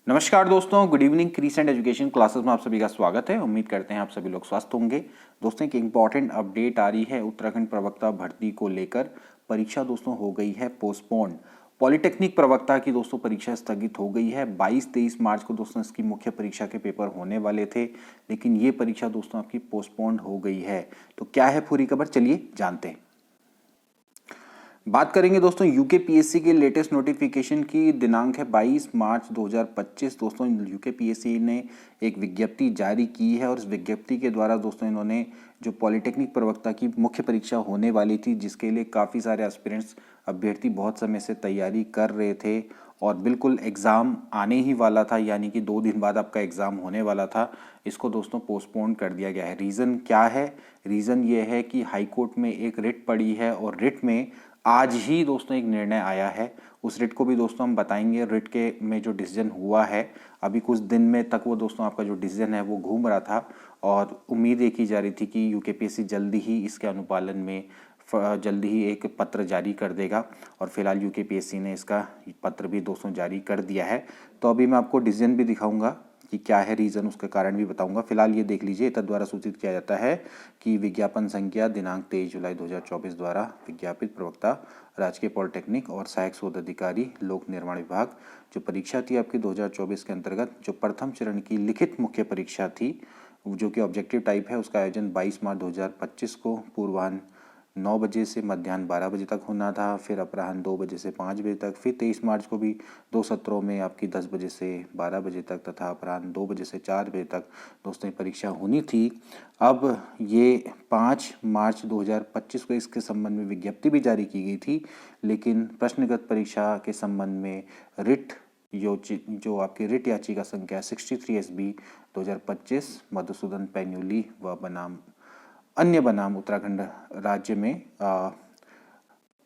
नमस्कार दोस्तों, good evening. Crescent education classes में आप सभी का स्वागत है। उम्मीद करते हैं आप सभी लोग स्वस्थ होंगे। दोस्तों, एक इम्पॉर्टेंट अपडेट आ रही है उत्तराखंड प्रवक्ता भर्ती को लेकर। परीक्षा दोस्तों हो गई है पोस्टपोन्ड। पॉलिटेक्निक प्रवक्ता की दोस्तों परीक्षा स्थगित हो गई है। 22-23 मार्च को दोस्तों इसकी मुख्य परीक्षा के पेपर होने वाले थे, लेकिन ये परीक्षा दोस्तों आपकी पोस्टपोन्ड हो गई है। तो क्या है पूरी खबर, चलिए जानते हैं। बात करेंगे दोस्तों यूकेपीएससी के लेटेस्ट नोटिफिकेशन की। दिनांक है 22 मार्च 2025। दोस्तों यूकेपीएससी ने एक विज्ञप्ति जारी की है और इस विज्ञप्ति के द्वारा दोस्तों इन्होंने जो पॉलिटेक्निक प्रवक्ता की मुख्य परीक्षा होने वाली थी, जिसके लिए काफ़ी सारे एस्पिरेंट्स अभ्यर्थी बहुत समय से तैयारी कर रहे थे और बिल्कुल एग्ज़ाम आने ही वाला था, यानी कि 2 दिन बाद आपका एग्ज़ाम होने वाला था, इसको दोस्तों पोस्टपोन कर दिया गया है। रीज़न क्या है? रीज़न ये है कि हाई कोर्ट में एक रिट पड़ी है और रिट में आज ही दोस्तों एक निर्णय आया है। उस रिट को भी दोस्तों हम बताएंगे। रिट के में जो डिसीजन हुआ है, अभी कुछ दिन में तक वो दोस्तों आपका जो डिसीजन है वो घूम रहा था और उम्मीद ये की जा रही थी कि यूकेपीएससी जल्दी ही इसके अनुपालन में जल्दी ही एक पत्र जारी कर देगा और फिलहाल यूकेपीएससी ने इसका पत्र भी दोस्तों जारी कर दिया है। तो अभी मैं आपको डिसीजन भी दिखाऊंगा कि क्या है रीज़न, उसका कारण भी बताऊंगा। फिलहाल ये देख लीजिए, तद द्वारा सूचित किया जाता है कि विज्ञापन संख्या दिनांक 23 जुलाई 2024 द्वारा विज्ञापित प्रवक्ता राजकीय पॉलिटेक्निक और सहायक शोध अधिकारी लोक निर्माण विभाग जो परीक्षा थी आपकी 2024 के अंतर्गत, जो प्रथम चरण की लिखित मुख्य परीक्षा थी जो कि ऑब्जेक्टिव टाइप है, उसका आयोजन 22 मार्च 2025 को पूर्वाह्न 9 बजे से मध्याह्न 12 बजे तक होना था, फिर अपराह्न 2 बजे से 5 बजे तक, फिर 23 मार्च को भी 2 सत्रों में आपकी 10 बजे से 12 बजे तक तथा अपराह्न 2 बजे से 4 बजे तक दोस्तों परीक्षा होनी थी। अब ये 5 मार्च 2025 को इसके संबंध में विज्ञप्ति भी जारी की गई थी, लेकिन प्रश्नगत परीक्षा के संबंध में रिट जो आपकी रिट याचिका संख्या 63 SB 2025 मधुसूदन पैन्यूली व बनाम अन्य बनाम उत्तराखंड राज्य में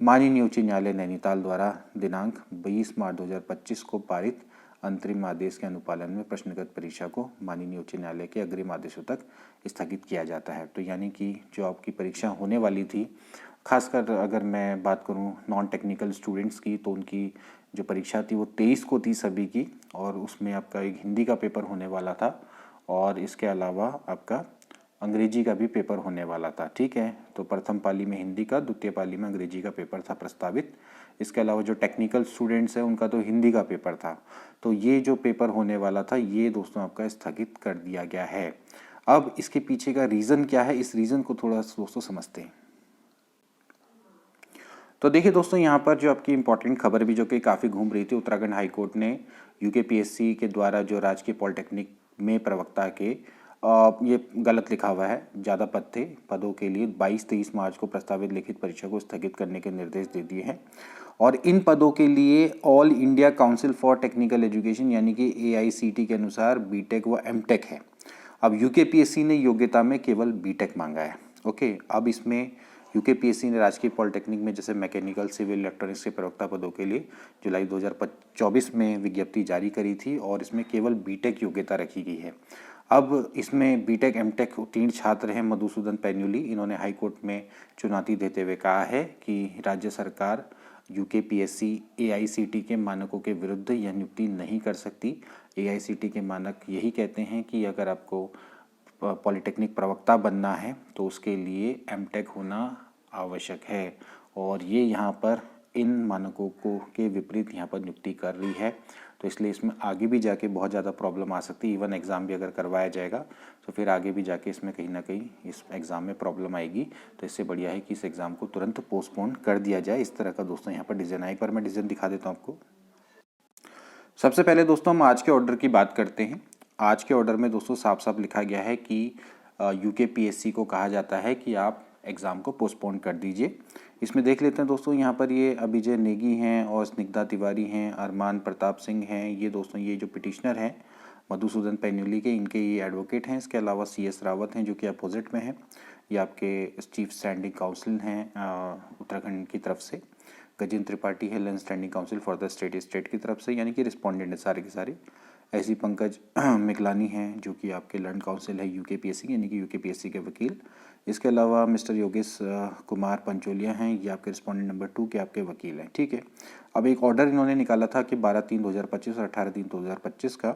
माननीय उच्च न्यायालय नैनीताल द्वारा दिनांक 20 मार्च 2025 को पारित अंतरिम आदेश के अनुपालन में प्रश्नगत परीक्षा को माननीय उच्च न्यायालय के अग्रिम आदेशों तक स्थगित किया जाता है। तो यानी कि जो आपकी परीक्षा होने वाली थी, खासकर अगर मैं बात करूं नॉन टेक्निकल स्टूडेंट्स की, तो उनकी जो परीक्षा थी वो 23 को थी सभी की, और उसमें आपका एक हिंदी का पेपर होने वाला था और इसके अलावा आपका अंग्रेजी का भी पेपर होने वाला था। ठीक है, तो प्रथम पाली में हिंदी का, द्वितीय पाली में अंग्रेजी का पेपर था प्रस्तावित। इसके अलावा जो टेक्निकल स्टूडेंट्स हैं उनका तो हिंदी का पेपर था। तो ये जो पेपर होने वाला था ये दोस्तों आपका स्थगित कर दिया गया है। अब इसके पीछे का रीज़न क्या है, इस रीज़न को थोड़ा दोस्तों समझते हैं। तो देखिए दोस्तों, यहाँ पर जो आपकी इंपॉर्टेंट खबर भी जो कि काफ़ी घूम रही थी, उत्तराखंड हाई कोर्ट ने यूकेपीएससी के द्वारा जो राजकीय पॉलिटेक्निक में प्रवक्ता के ये गलत लिखा हुआ है, ज़्यादा पद थे, पदों के लिए 22-23 मार्च को प्रस्तावित लिखित परीक्षा को स्थगित करने के निर्देश दे दिए हैं। और इन पदों के लिए all India council for technical education यानी कि AICT के अनुसार बीटेक व एमटेक है। अब यूकेपीएससी ने योग्यता में केवल बीटेक मांगा है। ओके, अब इसमें यूकेपीएससी ने राजकीय पॉलिटेक्निक में जैसे मैकेनिकल, सिविल, इलेक्ट्रॉनिक्स के प्रवक्ता पदों के लिए जुलाई 2024 में विज्ञप्ति जारी करी थी और इसमें केवल बीटेक योग्यता रखी गई है। अब इसमें बीटेक एमटेक उत्तीर्ण छात्र हैं मधुसूदन पैन्यूली। इन्होंने हाईकोर्ट में चुनौती देते हुए कहा है कि राज्य सरकार यूकेपीएससी AICT के मानकों के विरुद्ध यह नियुक्ति नहीं कर सकती। AICT के मानक यही कहते हैं कि अगर आपको पॉलिटेक्निक प्रवक्ता बनना है तो उसके लिए एमटेक होना आवश्यक है, और ये यहाँ पर इन मानकों को के विपरीत यहाँ पर नियुक्ति कर रही है। तो इसलिए इसमें आगे भी जाके बहुत ज़्यादा प्रॉब्लम आ सकती है। इवन एग्ज़ाम भी अगर करवाया जाएगा तो फिर आगे भी जाके इसमें कहीं ना कहीं इस एग्ज़ाम में प्रॉब्लम आएगी। तो इससे बढ़िया है कि इस एग्ज़ाम को तुरंत पोस्टपोन कर दिया जाए। इस तरह का दोस्तों यहाँ पर डिज़ाइन है। एक बार मैं डिज़ाइन दिखा देता हूँ आपको। सबसे पहले दोस्तों हम आज के ऑर्डर की बात करते हैं। आज के ऑर्डर में दोस्तों साफ साफ लिखा गया है कि यूकेपीएससी को कहा जाता है कि आप एग्ज़ाम को पोस्टपोन कर दीजिए। इसमें देख लेते हैं दोस्तों, यहाँ पर ये अभिजय नेगी हैं और स्निग्धा तिवारी हैं, अरमान प्रताप सिंह हैं। ये दोस्तों ये जो पिटिशनर हैं मधुसूदन पैन्यूली के, इनके ये एडवोकेट हैं। इसके अलावा CS रावत हैं जो कि अपोजिट में हैं। ये आपके चीफ स्टैंडिंग काउंसिल हैं उत्तराखंड की तरफ से। गजेंद्र त्रिपाठी है land standing council for the state की तरफ से, यानी कि रिस्पोंडेंट है सारे के सारे। ऐसी पंकज मिकलानी हैं जो कि आपके लर्न काउंसिल है यूकेपीएससी यानी कि यूकेपीएससी के वकील। इसके अलावा मिस्टर योगेश कुमार पंचोलिया हैं, ये आपके रिस्पोंडेंट नंबर 2 के आपके वकील हैं। ठीक है, अब एक ऑर्डर इन्होंने निकाला था कि 12/3/2025 और 18/3/2025 का,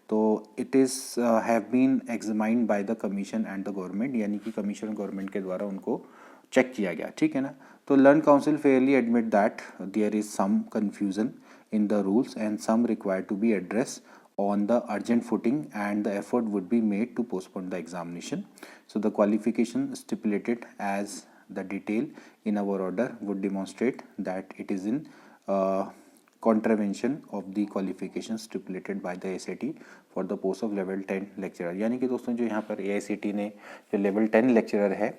तो it is have been examined by the commission and the government, यानी कि कमीशन गवर्नमेंट के द्वारा उनको चेक किया गया। ठीक है ना, तो learned counsel fairly admit that there is some confusion in the rules and some required to be addressed on the urgent footing, and the effort would be made to postpone the examination. So the qualification stipulated as the detail in our order would demonstrate that it is in contravention of the qualification stipulated by the AICTE for the post of level 10 lecturer। यानी कि दोस्तों जो यहाँ पर AICTE ने जो level 10 lecturer है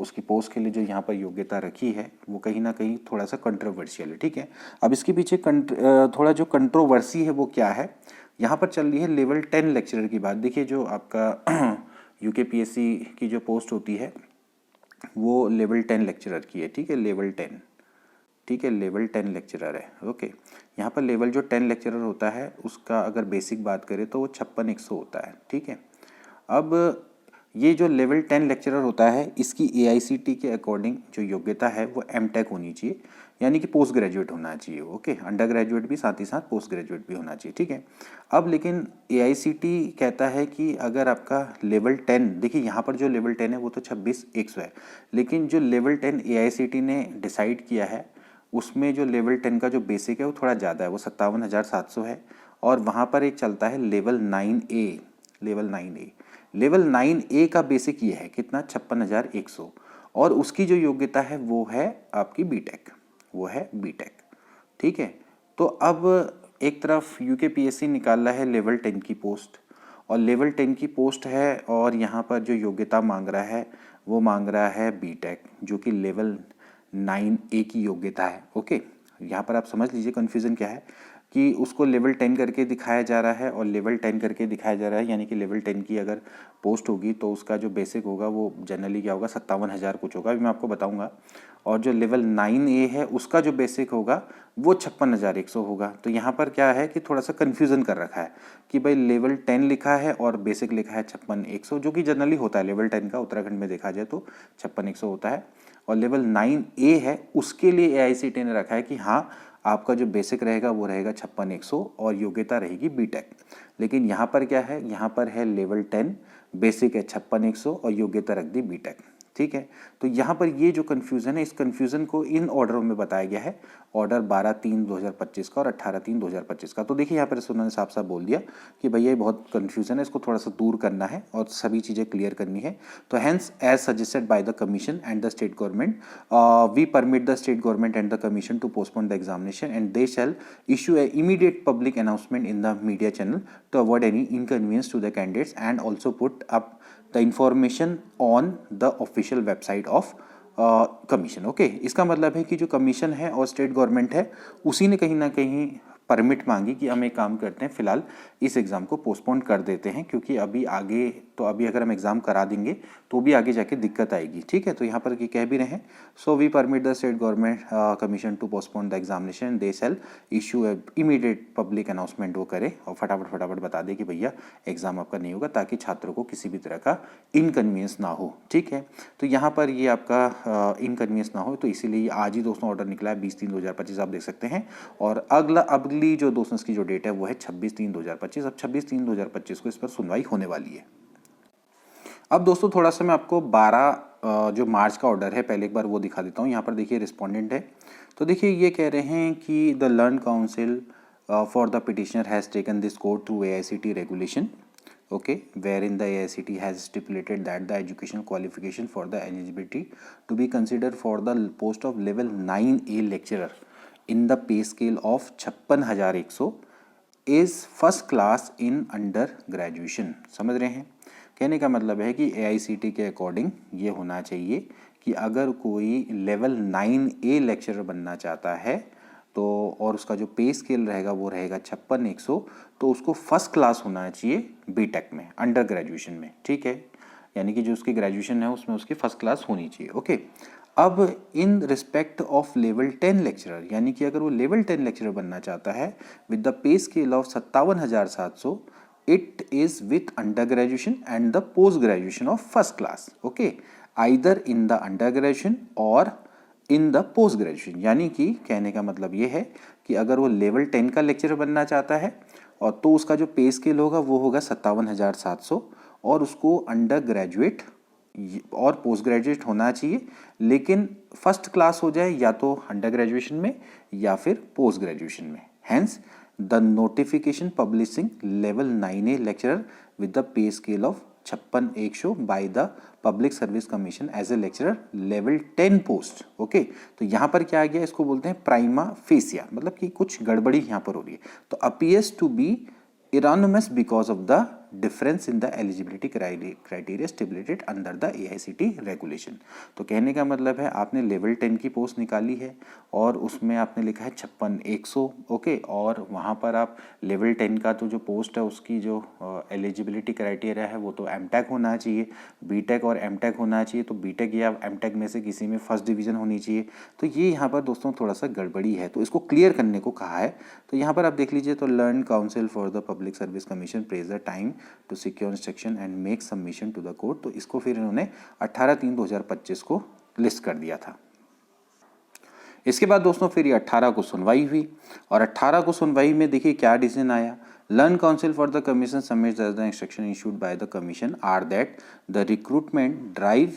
उसकी पोस्ट के लिए जो यहाँ पर योग्यता रखी है वो कहीं ना कहीं थोड़ा सा कंट्रोवर्शियल है। ठीक है, अब इसके पीछे थोड़ा जो कंट्रोवर्सी है वो क्या है, यहाँ पर चल रही है लेवल 10 लेक्चरर की बात। देखिए जो आपका यूकेपीएससी की जो पोस्ट होती है वो लेवल 10 लेक्चरर की है। ठीक है, लेवल 10, ठीक है, लेवल 10 लेक्चरर है। ओके, यहाँ पर लेवल जो 10 लेक्चरर होता है उसका अगर बेसिक बात करें तो वो 56,100 होता है। ठीक है, अब ये जो लेवल 10 लेक्चरर होता है इसकी AICTE के अकॉर्डिंग जो योग्यता है वो MTech होनी चाहिए, यानी कि पोस्ट ग्रेजुएट होना चाहिए। ओके, अंडर ग्रेजुएट भी साथ ही साथ पोस्ट ग्रेजुएट भी होना चाहिए। ठीक है, अब लेकिन AICTE कहता है कि अगर आपका लेवल 10, देखिए यहाँ पर जो लेवल 10 है वो तो 26,100 है, लेकिन जो लेवल 10 AICTE ने डिसाइड किया है उसमें जो लेवल 10 का जो बेसिक है वो थोड़ा ज़्यादा है, वो 57,700 है। और वहाँ पर एक चलता है level 9A, level 9A, level 9A का बेसिक ये है कितना, 56,100, और उसकी जो योग्यता है वो है आपकी बीटेक, वो है बीटेक। ठीक है, तो अब एक तरफ यूकेपीएससी निकाल रहा है लेवल 10 की पोस्ट, और लेवल 10 की पोस्ट है और यहाँ पर जो योग्यता मांग रहा है वो मांग रहा है बीटेक जो कि लेवल 9A की योग्यता है। ओके, यहाँ पर आप समझ लीजिए कन्फ्यूज़न क्या है कि उसको लेवल 10 करके दिखाया जा रहा है और लेवल 10 करके दिखाया जा रहा है, यानी कि लेवल 10 की अगर पोस्ट होगी तो उसका जो बेसिक होगा वो जनरली क्या होगा, 57,000 कुछ होगा, अभी मैं आपको बताऊंगा। और जो लेवल 9A है उसका जो बेसिक होगा वो 56,100 होगा। तो यहाँ पर क्या है कि थोड़ा सा कन्फ्यूज़न कर रखा है कि भाई लेवल 10 लिखा है और बेसिक लिखा है 56,100, जो कि जनरली होता है लेवल 10 का उत्तराखंड में देखा जाए तो 56,100 होता है, और लेवल 9A है उसके लिए AICTE ने रखा है कि हाँ आपका जो बेसिक रहेगा वो रहेगा 56,100 और योग्यता रहेगी बीटेक। लेकिन यहाँ पर क्या है, यहाँ पर है लेवल 10, बेसिक है 56,100 और योग्यता रख दी बीटेक। ठीक है, तो यहाँ पर ये जो कन्फ्यूज़न है इस कन्फ्यूज़न को इन ऑर्डरों में बताया गया है, ऑर्डर 12/3/2025 का और 18/3/2025 का। तो देखिए यहाँ पर उन्होंने साफ साफ बोल दिया कि भैया ये बहुत कन्फ्यूज़न है, इसको थोड़ा सा दूर करना है और सभी चीज़ें क्लियर करनी है। तो hence as suggested by the commission and the state government we permit the state government and the commission to postpone the examination and they shall issue a immediate public announcement in the media channel to avoid any inconvenience to the candidates and also put up the information on the official website of commission. Okay, इसका मतलब है कि जो commission है और state government है उसी ने कहीं ना कहीं परमिट मांगी कि हम एक काम करते हैं फिलहाल इस एग्ज़ाम को पोस्टपोन कर देते हैं, क्योंकि अभी आगे तो अभी अगर हम एग्ज़ाम करा देंगे तो भी आगे जाके दिक्कत आएगी। ठीक है, तो यहाँ पर कह भी रहे हैं, so we permit the state government commission to postpone the examination, they shall issue immediate public announcement वो करे और फटाफट बता दे कि भैया एग्ज़ाम आपका नहीं होगा, ताकि छात्रों को किसी भी तरह का इनकन्वीनियंस ना हो। ठीक है, तो यहाँ पर ये आपका इनकन्वीनियंस ना हो, तो इसीलिए आज ही दोस्तों ऑर्डर निकला है 20/3/2025 आप देख सकते हैं, और अगली जो दोस्तों इसकी जो डेट है वो है 26/3/2025। अब 26/3/2025 को इस पर सुनवाई होने वाली है। अब दोस्तों थोड़ा सा मैं आपको 12 जो मार्च का ऑर्डर है पहले एक बार वो दिखा देता हूँ। यहाँ पर देखिए रिस्पोंडेंट है, तो देखिए ये कह रहे हैं कि the learn counsel for the petitioner has taken this code through AICTE regulation, okay, wherein the AICTE has stipulated that the educational qualification for the eligibility to be considered for the post of level 9A lecturer in the pay scale of 56,100 is first class in under graduation। समझ रहे हैं, कहने का मतलब है कि AICTE के according ये होना चाहिए कि अगर कोई लेवल 9A लेक्चरर बनना चाहता है तो और उसका जो पे स्केल रहेगा वो रहेगा 56,100, तो उसको फर्स्ट क्लास होना चाहिए बीटेक में, अंडर ग्रेजुएशन में। ठीक है, यानी कि जो उसकी ग्रेजुएशन है उसमें उसकी फर्स्ट क्लास होनी चाहिए। ओके, अब in respect of level 10 lecturer, यानी कि अगर वो लेवल 10 लेक्चरर बनना चाहता है with the pay scale of 57,700, it is with undergraduation and the post graduation of first class, okay, either in the undergraduation or in the post graduation। यानी कि कहने का मतलब ये है कि अगर वो लेवल 10 का लेक्चरर बनना चाहता है और तो उसका जो पे स्केल होगा वो होगा 57,700 और उसको अंडर ग्रेजुएट और पोस्ट ग्रेजुएट होना चाहिए, लेकिन फर्स्ट क्लास हो जाए या तो अंडर ग्रेजुएशन में या फिर पोस्ट ग्रेजुएशन में। Hence the notification publishing level 9A lecturer with the pay scale of 56,100 by the public service commission as a lecturer level 10 post. Okay, तो यहाँ पर क्या आ गया, इसको बोलते हैं प्राइमा फेसिया, मतलब कि कुछ गड़बड़ी यहाँ पर हो रही है। तो appears to be erroneous because of the difference in the eligibility criteria stipulated under the AICTE regulation. तो कहने का मतलब है आपने लेवल 10 की पोस्ट निकाली है और उसमें आपने लिखा है 56,100, ओके, और वहाँ पर आप लेवल 10 का तो जो पोस्ट है उसकी जो एलिजिबिलिटी क्राइटेरिया है वो तो MTech होना चाहिए, BTech और MTech होना चाहिए। तो BTech या MTech में से किसी में फर्स्ट डिवीज़न होनी चाहिए। तो ये यहाँ पर दोस्तों थोड़ा सा गड़बड़ी है, तो इसको क्लियर करने को कहा है। तो यहाँ पर आप देख लीजिए, तो learned counsel for the public service commission prays the time to secure instruction and make submission to the court. तो इसको फिर इन्होंने 18/3/2025 को लिस्ट कर दिया था। इसके बाद दोस्तों फिर ये 18 को सुनवाई हुई और 18 को सुनवाई में देखिए क्या डिसीजन आया। Learned counsel for the commission submits the instruction issued by the commission are that the recruitment drive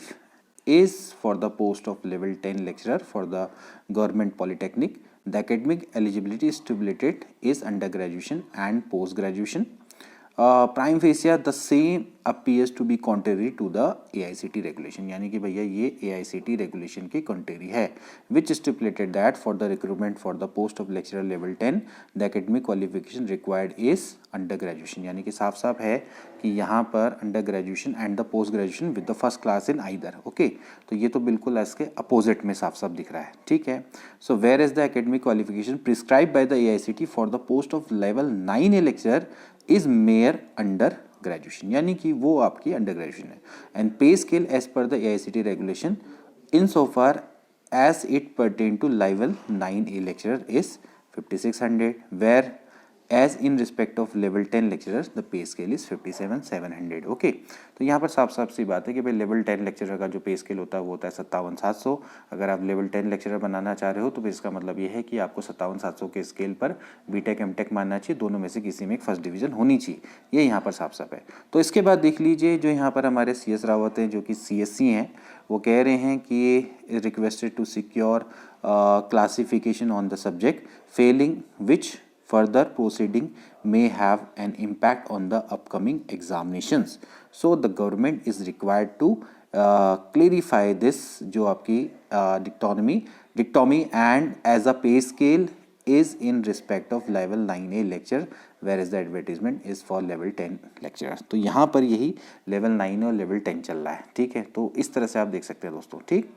is for the post of level 10 lecturer for the government polytechnic. The academic eligibility stipulated is undergraduation and post graduation. Prime facie the same appears to be contrary to the AICTE regulation, यानी कि भैया ये AICTE regulation की contrary है, which stipulated that for the recruitment for the post of lecturer level 10 the academic qualification required is under graduation. यानी कि साफ साफ है कि यहाँ पर under graduation and the post graduation with the first class in either. Okay, तो ये तो बिल्कुल इसके अपोजिट में साफ साफ दिख रहा है, ठीक है। So where is the academic qualification prescribe by the AICTE for the post of level 9A lecturer is mere under graduation, यानी कि वो आपकी अंडर ग्रेजुएशन है। And pay scale as per the AICTE regulation in so far as it pertain to level 9A lecturer is 5600 where as in respect of level 10 lecturers the pay scale is 57,700। Okay, तो यहाँ पर साफ साफ सी बात है कि भाई level 10 lecturer का जो पे स्केल होता है वो होता है 57,700। अगर आप लेवल 10 लेक्चरर बनाना चाह रहे हो तो इसका मतलब ये है कि आपको 57,700 के स्केल पर BTech MTech मानना चाहिए, दोनों में से किसी में एक फर्स्ट डिवीजन होनी चाहिए, ये यहाँ पर साफ साफ है। तो इसके बाद देख लीजिए जो यहाँ पर हमारे CS रावत हैं जो कि CSC हैं, वो कह रहे हैं कि requested to secure classification on the subject failing which further proceeding may have an impact on the upcoming examinations, so the government is required to clarify this जो आपकी dichotomy and as a pay scale is in respect of level 9A lecture whereas the advertisement is for level 10 lecturer। तो यहाँ पर यही level 9 और level 10 चल रहा है, ठीक है। तो इस तरह से आप देख सकते हैं दोस्तों, ठीक।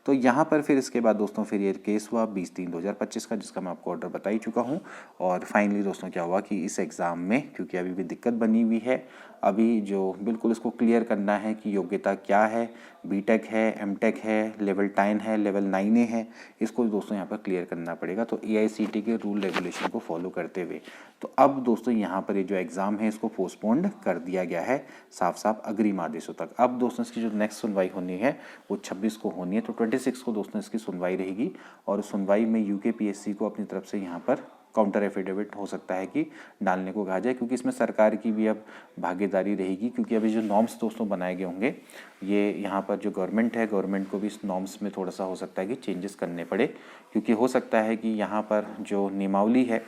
तो यहाँ पर फिर इसके बाद दोस्तों फिर ये केस हुआ 20/3/2025 का, जिसका मैं आपको ऑर्डर बता ही चुका हूँ। और फाइनली दोस्तों क्या हुआ कि इस एग्ज़ाम में क्योंकि अभी भी दिक्कत बनी हुई है, अभी जो बिल्कुल इसको क्लियर करना है कि योग्यता क्या है, BTech है, MTech है, लेवल 10 है, लेवल 9A है, इसको दोस्तों यहाँ पर क्लियर करना पड़ेगा। तो AICTE के रूल रेगुलेशन को फॉलो करते हुए तो अब दोस्तों यहाँ पर ये जो एग्ज़ाम है इसको पोस्टपोन्ड कर दिया गया है साफ साफ अग्रिम आदेशों तक। अब दोस्तों इसकी जो नेक्स्ट सुनवाई होनी है वो 26 को होनी है, तो 26 को दोस्तों इसकी सुनवाई रहेगी और उस सुनवाई में UKPSC को अपनी तरफ से यहाँ पर काउंटर एफिडेविट हो सकता है कि डालने को कहा जाए, क्योंकि इसमें सरकार की भी अब भागीदारी रहेगी, क्योंकि अभी जो नॉर्म्स दोस्तों बनाए गए होंगे ये यहाँ पर जो गवर्नमेंट है, गवर्नमेंट को भी इस नॉर्म्स में थोड़ा सा हो सकता है कि चेंजेस करने पड़े, क्योंकि हो सकता है कि यहाँ पर जो नियमावली है,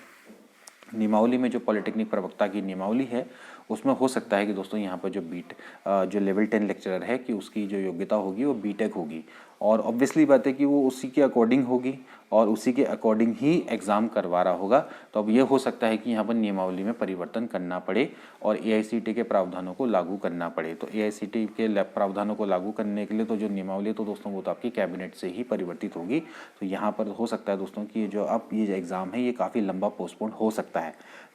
नियमावली में जो पॉलिटेक्निक प्रवक्ता की नियमावली है उसमें हो सकता है कि दोस्तों यहाँ पर जो लेवल 10 लेक्चरर है कि उसकी जो योग्यता होगी वो BTech होगी, और ऑब्वियसली बात है कि वो उसी के अकॉर्डिंग होगी और उसी के अकॉर्डिंग ही एग्ज़ाम करवा रहा होगा। तो अब ये हो सकता है कि यहाँ पर नियमावली में परिवर्तन करना पड़े और AICTE के प्रावधानों को लागू करना पड़े। तो AICTE के प्रावधानों को लागू करने के लिए तो जो नियमावली तो दोस्तों वो तो आपकी कैबिनेट से ही परिवर्तित होगी। तो यहाँ पर हो सकता है दोस्तों कि जो अब ये एग्ज़ाम है ये काफ़ी लंबा पोस्टपोन हो सकता है।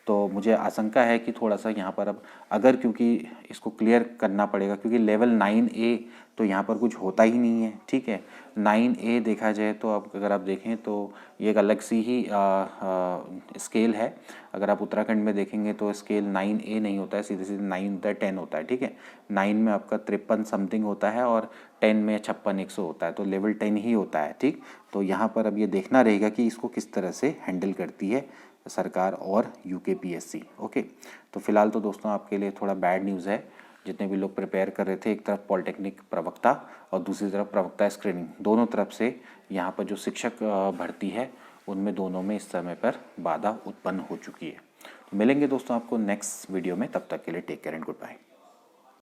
तो मुझे आशंका है कि थोड़ा सा यहाँ पर अब अगर, क्योंकि इसको क्लियर करना पड़ेगा, क्योंकि लेवल 9A तो यहाँ पर कुछ होता ही नहीं है, ठीक है। 9A देखा जाए तो अब अगर आप देखें तो ये एक अलग सी ही स्केल है। अगर आप उत्तराखंड में देखेंगे तो स्केल 9A नहीं होता है, सीधे सीधे 9 होता है, 10 होता है, ठीक है। 9 में आपका 53 समथिंग होता है और 10 में 56-100 होता है, तो लेवल 10 ही होता है, ठीक। तो यहाँ पर अब ये देखना रहेगा कि इसको किस तरह से हैंडल करती है सरकार और यूकेपीएससी। ओके, तो फिलहाल तो दोस्तों आपके लिए थोड़ा बैड न्यूज़ है। जितने भी लोग प्रिपेयर कर रहे थे, एक तरफ पॉलिटेक्निक प्रवक्ता और दूसरी तरफ प्रवक्ता स्क्रीनिंग, दोनों तरफ से यहाँ पर जो शिक्षक भर्ती है उनमें दोनों में इस समय पर बाधा उत्पन्न हो चुकी है। तो मिलेंगे दोस्तों आपको नेक्स्ट वीडियो में, तब तक के लिए take care and good bye.